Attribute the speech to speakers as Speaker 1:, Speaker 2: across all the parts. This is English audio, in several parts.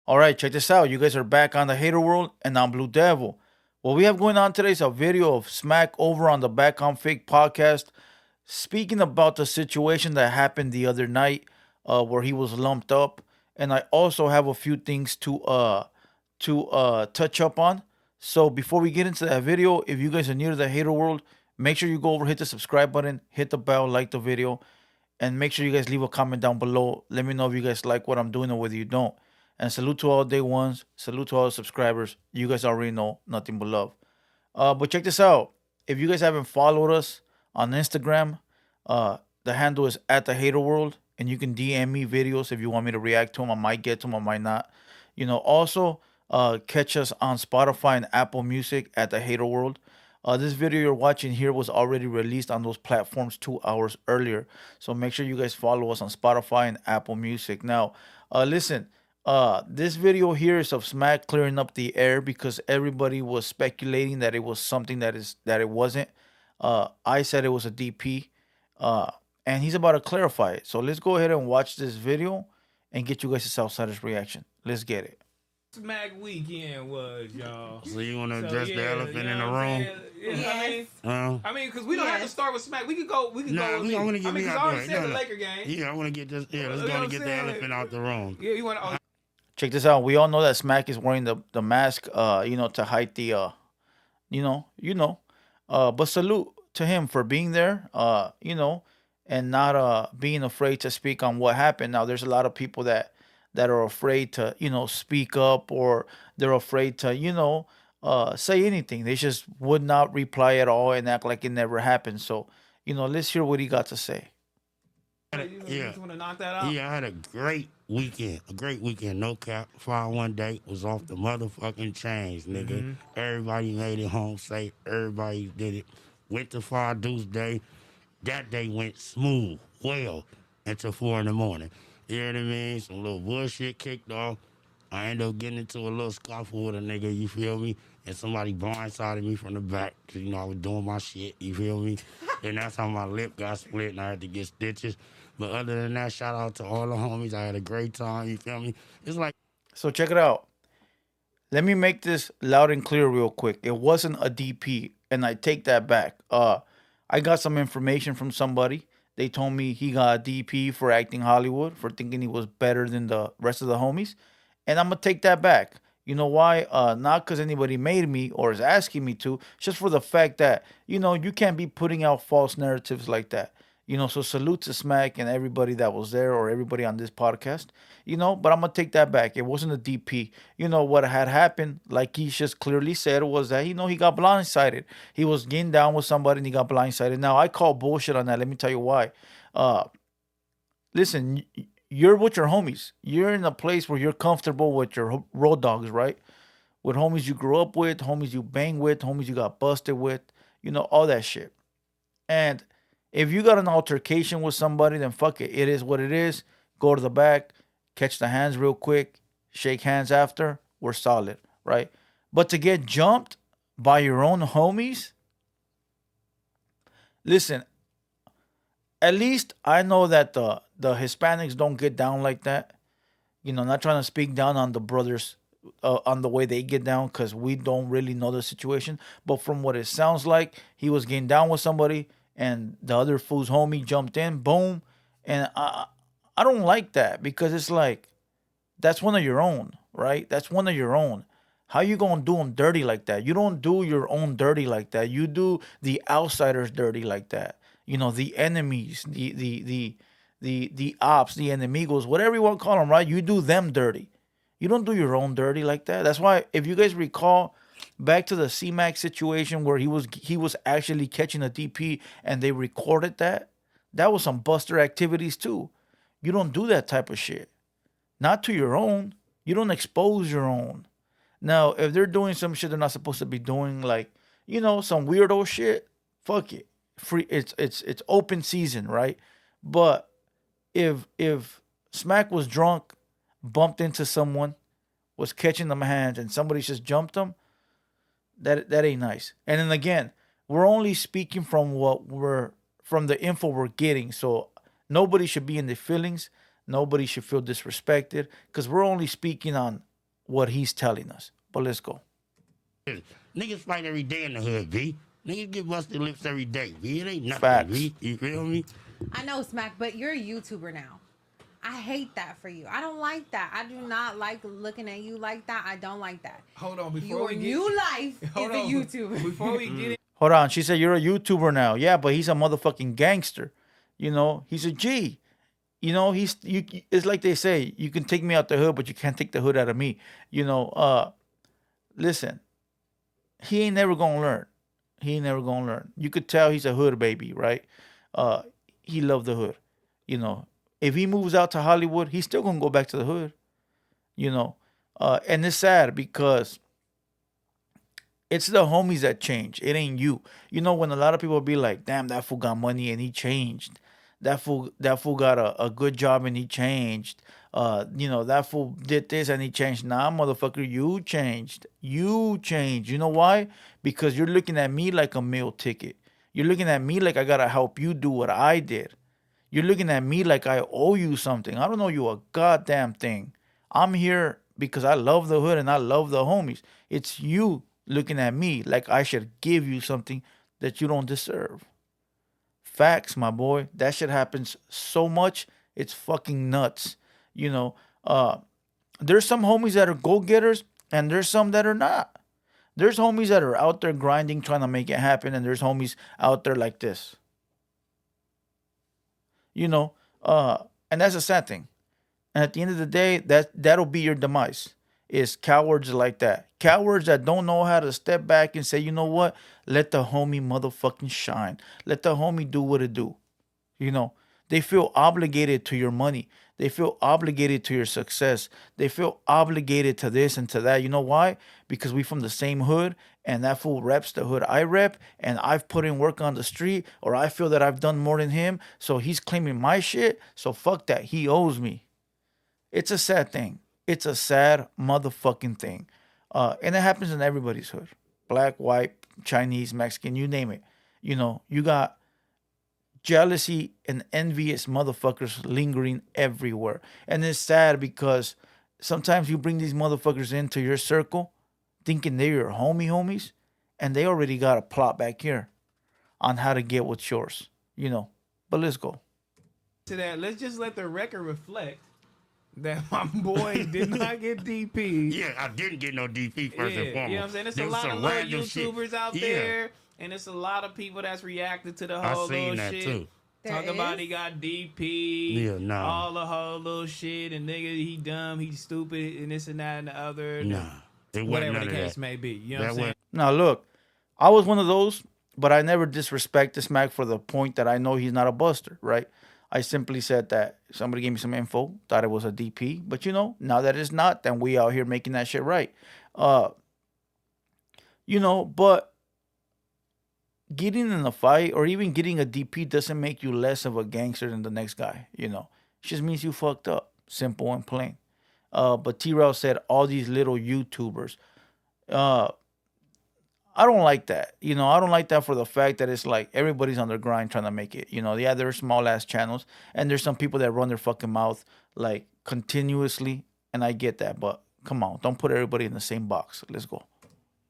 Speaker 1: All right, check this out. You guys are back on the Hater World, and I'm Blue Devil. What we have going on today is a video of Smacc over on the Back on Fake podcast, speaking about the situation that happened the other night, where he was lumped up, and I also have a few things to touch up on. So before we get into that video, if you guys are new to the Hater World, make sure you go over, hit the subscribe button, hit the bell, like the video, and make sure you guys leave a comment down below. Let me know if you guys like what I'm doing or whether you don't. And salute to all day ones. Salute to all the subscribers. You guys already know nothing but love. But check this out. If you guys haven't followed us on Instagram, the handle is at the Hater World, and you can DM me videos if you want me to react to them. I might get to them, I might not. Also catch us on Spotify and Apple Music at the Hater World. This video you're watching here was already released on those platforms 2 hours earlier. So make sure you guys follow us on Spotify and Apple Music. Now, listen, this video here is of Smacc clearing up the air because everybody was speculating that it was something that it wasn't. I said it was a DP, uh, and he's about to clarify it. So let's go ahead and watch this video and get you guys a Southsider's reaction. Let's get it.
Speaker 2: Smack weekend was, y'all.
Speaker 3: So you want to address the elephant
Speaker 2: you
Speaker 3: in the
Speaker 2: know what I'm
Speaker 3: room?
Speaker 2: saying? Yes. I mean, because we don't have to
Speaker 4: Yes.
Speaker 2: start with Smack. We could go. We could
Speaker 3: Nah,
Speaker 2: go. With
Speaker 3: I want to
Speaker 2: I
Speaker 3: get
Speaker 2: mean,
Speaker 3: me
Speaker 2: because I
Speaker 3: out
Speaker 2: already
Speaker 3: the
Speaker 2: said
Speaker 3: way.
Speaker 2: the Laker game.
Speaker 3: Yeah, I want to get this. Yeah, let's
Speaker 2: You know
Speaker 3: go
Speaker 2: what
Speaker 3: and get
Speaker 2: I'm
Speaker 3: the
Speaker 2: saying?
Speaker 3: elephant out the room.
Speaker 2: Yeah, you want to.
Speaker 1: Check this out. We all know that Smacc is wearing the mask, to hide the, but salute to him for being there, and not being afraid to speak on what happened. Now, there's a lot of people that are afraid to, speak up, or they're afraid to, say anything. They just would not reply at all and act like it never happened. So, let's hear what he got to say.
Speaker 2: You just want to knock that out.
Speaker 3: Yeah, I had a great weekend. A great weekend. No cap. Fire one day was off the motherfucking chains, nigga. Everybody made it home safe. Everybody did it. Went to Fire Deuce Day. That day went smooth, well, until 4 in the morning. You know what I mean? Some little bullshit kicked off. I ended up getting into a little scuffle with a nigga, you feel me? And somebody blindsided me from the back, cause I was doing my shit, you feel me? And that's how my lip got split and I had to get stitches. But other than that, shout out to all the homies. I had a great time, you feel me? It's like,
Speaker 1: So check it out. Let me make this loud and clear real quick. It wasn't a DP, and I take that back. I got some information from somebody. They told me he got a DP for acting Hollywood, for thinking he was better than the rest of the homies. And I'm gonna take that back. You know why? Not because anybody made me or is asking me to, just for the fact that, you can't be putting out false narratives like that. So salute to Smacc and everybody that was there, or everybody on this podcast. But I'm gonna take that back. It wasn't a DP. What had happened, like he just clearly said, was that he got blindsided. He was getting down with somebody and he got blindsided. Now I call bullshit on that. Let me tell you why. Uh, Listen, you're with your homies. You're in a place where you're comfortable with your road dogs, right? With homies you grew up with, homies you bang with, homies you got busted with, all that shit. And if you got an altercation with somebody, then fuck it. It is what it is. Go to the back, catch the hands real quick, shake hands after. We're solid, right? But to get jumped by your own homies, listen, at least I know that the Hispanics don't get down like that. Not trying to speak down on the brothers, on the way they get down, because we don't really know the situation. But from what it sounds like, he was getting down with somebody, and the other fool's homie jumped in, boom. And I don't like that, because it's like, that's one of your own, right? That's one of your own. How you gonna do them dirty like that? You don't do your own dirty like that. You do the outsiders dirty like that. The enemies, the ops, the enemigos, whatever you want to call them, right? You do them dirty. You don't do your own dirty like that. That's why, if you guys recall, back to the CMAX situation where he was actually catching a DP and they recorded that. That was some buster activities too. You don't do that type of shit. Not to your own. You don't expose your own. Now, if they're doing some shit they're not supposed to be doing, like, some weirdo shit, fuck it. Free. It's open season, right? But if Smacc was drunk, bumped into someone, was catching them hands, and somebody just jumped them, that ain't nice. And then again, we're only speaking from the info we're getting. So nobody should be in their feelings. Nobody should feel disrespected, because we're only speaking on what he's telling us. But let's go.
Speaker 3: Niggas fight every day in the hood, V. Niggas get busted lips every day, V. It ain't nothing,
Speaker 1: Facts.
Speaker 3: V. You feel me?
Speaker 4: I know, Smacc, but you're a YouTuber now. I hate that for you. I don't like that. I do not like looking at you like that. I don't like that.
Speaker 2: Hold on, before
Speaker 4: Your
Speaker 2: we get
Speaker 4: new life is
Speaker 2: hold
Speaker 4: a
Speaker 2: on.
Speaker 4: YouTuber.
Speaker 2: Before we get
Speaker 1: Hold on. She said you're a YouTuber now. Yeah, but he's a motherfucking gangster. You know, he's a G. You know, it's like they say, you can take me out the hood, but you can't take the hood out of me. You know, listen, he ain't never gonna learn. He ain't never gonna learn. You could tell he's a hood baby, right? He loved the hood. You know, if he moves out to Hollywood, he's still gonna go back to the hood. You know, and it's sad because it's the homies that change. It ain't you. You know, when a lot of people be like, "Damn, that fool got money and he changed. That fool got a good job and he changed. You know, that fool did this and he changed." Nah, motherfucker, you changed. You changed. You know why? Because you're looking at me like a meal ticket. You're looking at me like I gotta help you do what I did. You're looking at me like I owe you something. I don't owe you a goddamn thing. I'm here because I love the hood and I love the homies. It's you looking at me like I should give you something that you don't deserve. Facts, my boy. That shit happens so much. It's fucking nuts. You know, there's some homies that are go-getters and there's some that are not. There's homies that are out there grinding, trying to make it happen, and there's homies out there like this. You know, and that's a sad thing. And at the end of the day, that'll be your demise. Is cowards like that. Cowards that don't know how to step back and say, you know what? Let the homie motherfucking shine. Let the homie do what it do. You know, they feel obligated to your money. They feel obligated to your success. They feel obligated to this and to that. You know why? Because we from the same hood and that fool reps the hood I rep and I've put in work on the street or I feel that I've done more than him. So he's claiming my shit. So fuck that. He owes me. It's a sad thing. It's a sad motherfucking thing. And it happens in everybody's hood. Black, white, Chinese, Mexican, you name it. You know, you got jealousy and envious motherfuckers lingering everywhere. And it's sad because sometimes you bring these motherfuckers into your circle thinking they're your homies, and they already got a plot back here on how to get what's yours. You know, but let's go.
Speaker 2: to that, let's just let the record reflect that my boy did not get DP.
Speaker 3: Yeah, I didn't get no DP first and foremost.
Speaker 2: You know what I'm saying? There's
Speaker 3: There
Speaker 2: a
Speaker 3: was
Speaker 2: lot
Speaker 3: some
Speaker 2: of little
Speaker 3: random
Speaker 2: YouTubers
Speaker 3: shit.
Speaker 2: out
Speaker 3: Yeah.
Speaker 2: there, and it's a lot of people that's reacted to the
Speaker 3: I
Speaker 2: whole
Speaker 3: seen
Speaker 2: little
Speaker 3: that
Speaker 2: shit.
Speaker 3: too.
Speaker 2: Talk
Speaker 4: There
Speaker 2: about
Speaker 4: is?
Speaker 2: he got DP,
Speaker 3: Yeah, nah.
Speaker 2: all the whole little shit, and nigga, he dumb, he stupid, and this and that and the other.
Speaker 3: Nah, it wasn't
Speaker 2: Whatever
Speaker 3: none
Speaker 2: the
Speaker 3: of
Speaker 2: case
Speaker 3: that.
Speaker 2: may be. You know what
Speaker 3: That
Speaker 2: I'm saying?
Speaker 3: wasn't-
Speaker 1: Now look, I was one of those, but I never disrespected Smacc for the point that I know he's not a buster, right? I simply said that somebody gave me some info, thought it was a DP, but you know, now that it's not, then we out here making that shit right. You know, but getting in a fight or even getting a DP doesn't make you less of a gangster than the next guy, you know. It just means you fucked up. Simple and plain. But T-Rail said all these little YouTubers. I don't like that. You know, I don't like that for the fact that it's like everybody's on their grind trying to make it. You know, yeah, there's small ass channels and there's some people that run their fucking mouth like continuously, and I get that, but come on, don't put everybody in the same box. Let's go.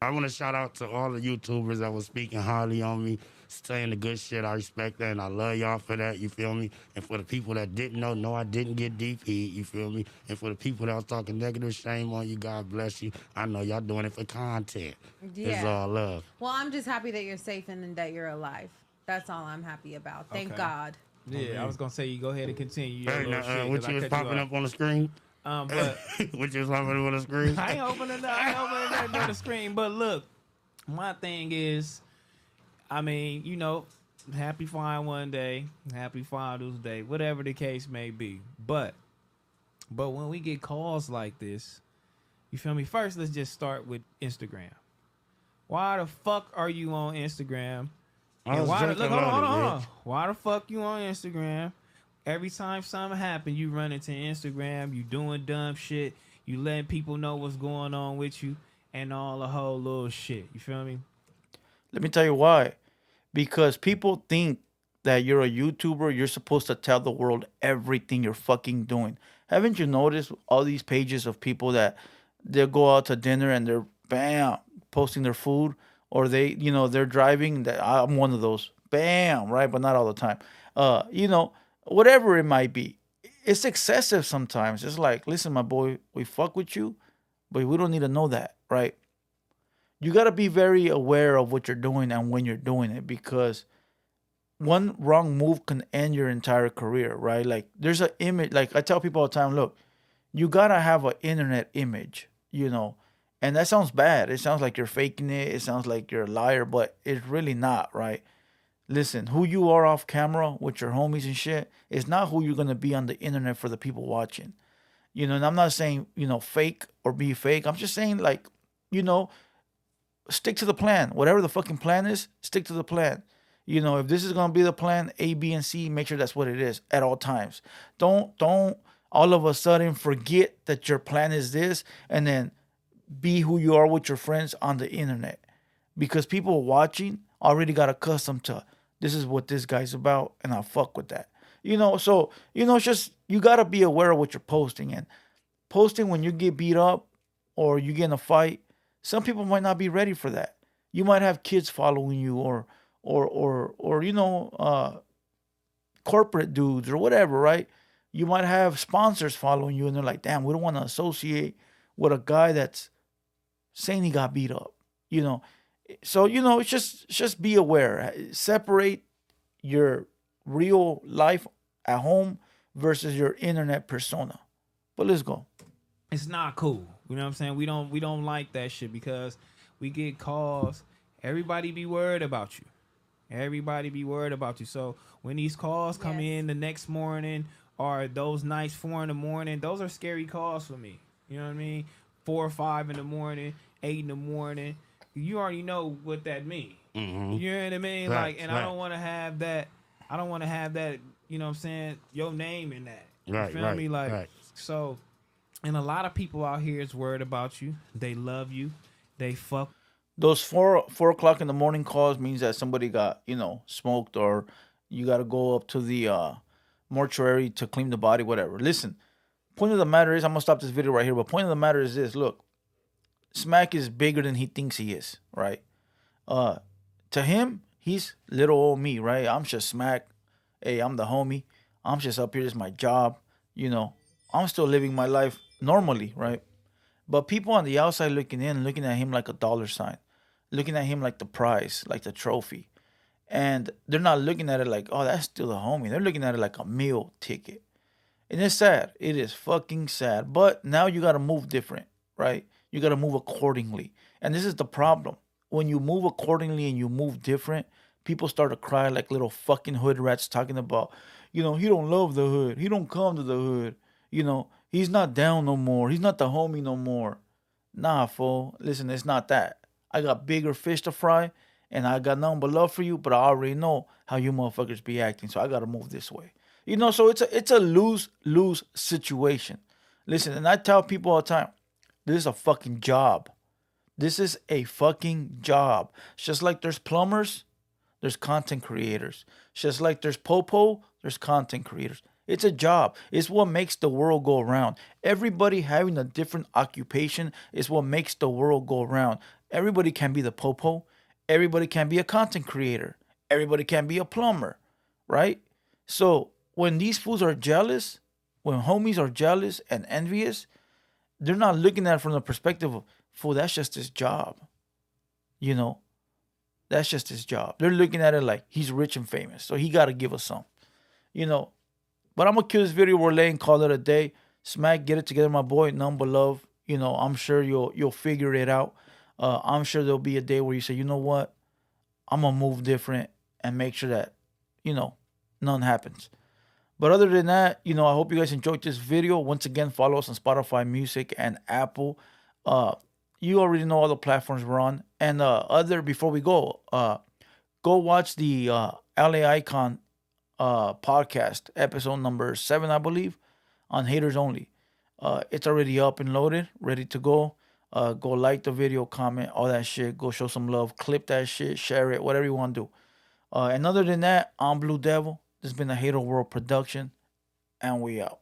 Speaker 3: I want to shout out to all the YouTubers that was speaking highly on me, saying the good shit. I respect that, and I love y'all for that. You feel me? And for the people that didn't know, no, I didn't get DP. You feel me? And for the people that was talking negative, shame on you. God bless you. I know y'all doing it for content. It's
Speaker 4: Yeah.
Speaker 3: all love.
Speaker 4: Well, I'm just happy that you're safe and that you're alive. That's all I'm happy about. Thank
Speaker 2: Okay.
Speaker 4: God.
Speaker 2: Yeah, I was gonna say you go ahead and continue your
Speaker 3: Hey,
Speaker 2: little
Speaker 3: now,
Speaker 2: shit.
Speaker 3: what
Speaker 2: 'cause
Speaker 3: you
Speaker 2: I
Speaker 3: was
Speaker 2: cut
Speaker 3: popping
Speaker 2: off.
Speaker 3: up on the screen?
Speaker 2: But
Speaker 3: What you was popping up on the screen?
Speaker 2: I ain't opening the screen. But look, my thing is, I mean, you know, happy fine one day, happy Father's Day, whatever the case may be. But when we get calls like this, you feel me? First, let's just start with Instagram. Why the fuck are you on Instagram?
Speaker 3: I
Speaker 2: And
Speaker 3: was
Speaker 2: why
Speaker 3: drinking
Speaker 2: hold
Speaker 3: loaded,
Speaker 2: on.
Speaker 3: bitch.
Speaker 2: Why the fuck you on Instagram? Every time something happen, you run into Instagram, you doing dumb shit, you letting people know what's going on with you, and all the whole little shit. You feel me?
Speaker 1: Let me tell you why. Because people think that you're a YouTuber, you're supposed to tell the world everything you're fucking doing. Haven't you noticed all these pages of people they'll go out to dinner and they're bam posting their food, or they're driving. That I'm one of those. Bam, right, but not all the time. Whatever it might be, it's excessive sometimes. It's like, listen, my boy, we fuck with you, but we don't need to know that, right? You got to be very aware of what you're doing and when you're doing it, because one wrong move can end your entire career, right? Like there's an image, like I tell people all the time, look, you gotta have an internet image, and that sounds bad. It sounds like you're faking it. It sounds like you're a liar, but it's really not, right? Listen, who you are off camera with your homies and shit is not who you're gonna be on the internet for the people watching. And I'm not saying, fake or be fake. I'm just saying, like, you know, stick to the plan. Whatever the fucking plan is, stick to the plan. If this is gonna be the plan A, B, and C, make sure that's what it is at all times. Don't all of a sudden forget that your plan is this and then be who you are with your friends on the internet. Because people watching already got accustomed to this is what this guy's about and I fuck with that. So it's just you gotta be aware of what you're posting, and posting when you get beat up or you get in a fight, some people might not be ready for that. You might have kids following you, or corporate dudes or whatever, right? You might have sponsors following you, and they're like, "Damn, we don't want to associate with a guy that's saying he got beat up." You know, so it's just be aware. Separate your real life at home versus your internet persona. But let's go.
Speaker 2: It's not cool. You know what I'm saying? We don't like that shit because we get calls. Everybody be worried about you. Everybody be worried about you. So when these calls come
Speaker 4: Yes.
Speaker 2: in the next morning or those nights 4 in the morning, those are scary calls for me. You know what I mean? 4 or 5 in the morning, 8 in the morning. You already know what that means.
Speaker 3: Mm-hmm.
Speaker 2: You know what I mean?
Speaker 3: Right,
Speaker 2: Like, and I don't want to have that. I don't want to have that. You know what I'm saying? Your name in that. You
Speaker 3: Right,
Speaker 2: feel
Speaker 3: right,
Speaker 2: me? Like,
Speaker 3: right.
Speaker 2: so. And a lot of people out here is worried about you. They love you. They fuck.
Speaker 1: Those 4 o'clock in the morning calls means that somebody got smoked, or you got to go up to the mortuary to clean the body, whatever. Listen, point of the matter is, I'm gonna stop this video right here. But point of the matter is this: look, Smack is bigger than he thinks he is, right? Uh, to him, he's little old me, right? I'm just Smack. Hey, I'm the homie. I'm just up here. This is my job. You know, I'm still living my life normally, right? But people on the outside looking in, looking at him like a dollar sign, looking at him like the prize, like the trophy. And they're not looking at it like, oh, that's still the homie. They're looking at it like a meal ticket. And it's sad. It is fucking sad. But now you got to move different, right? You got to move accordingly. And this is the problem. When you move accordingly and you move different, people start to cry like little fucking hood rats talking about, he don't love the hood. He don't come to the hood. He's not down no more. He's not the homie no more. Nah, fool. Listen, it's not that. I got bigger fish to fry, and I got nothing but love for you, but I already know how you motherfuckers be acting, so I gotta move this way. So it's a lose-lose situation. Listen, and I tell people all the time, this is a fucking job. This is a fucking job. It's just like there's plumbers, there's content creators. It's just like there's popo, there's content creators. It's a job. It's what makes the world go around. Everybody having a different occupation is what makes the world go around. Everybody can be the popo. Everybody can be a content creator. Everybody can be a plumber, right? So when these fools are jealous, when homies are jealous and envious, they're not looking at it from the perspective of, fool, that's just his job. You know, that's just his job. They're looking at it like he's rich and famous, so he got to give us some. You know, but I'm gonna kill this video. We're laying, call it a day. Smack, get it together, my boy. None but love. I'm sure you'll figure it out. I'm sure there'll be a day where you say, you know what, I'm gonna move different and make sure that none happens. But other than that, I hope you guys enjoyed this video. Once again, follow us on Spotify Music and Apple. You already know all the platforms we're on. And before we go watch the LA Icon podcast, episode number 7, I believe, on Haters Only. It's already up and loaded, ready to go. Go like the video, comment, all that shit. Go show some love, clip that shit, share it, whatever you want to do. And other than that, I'm Blue Devil. This has been a Hater World production, and we out.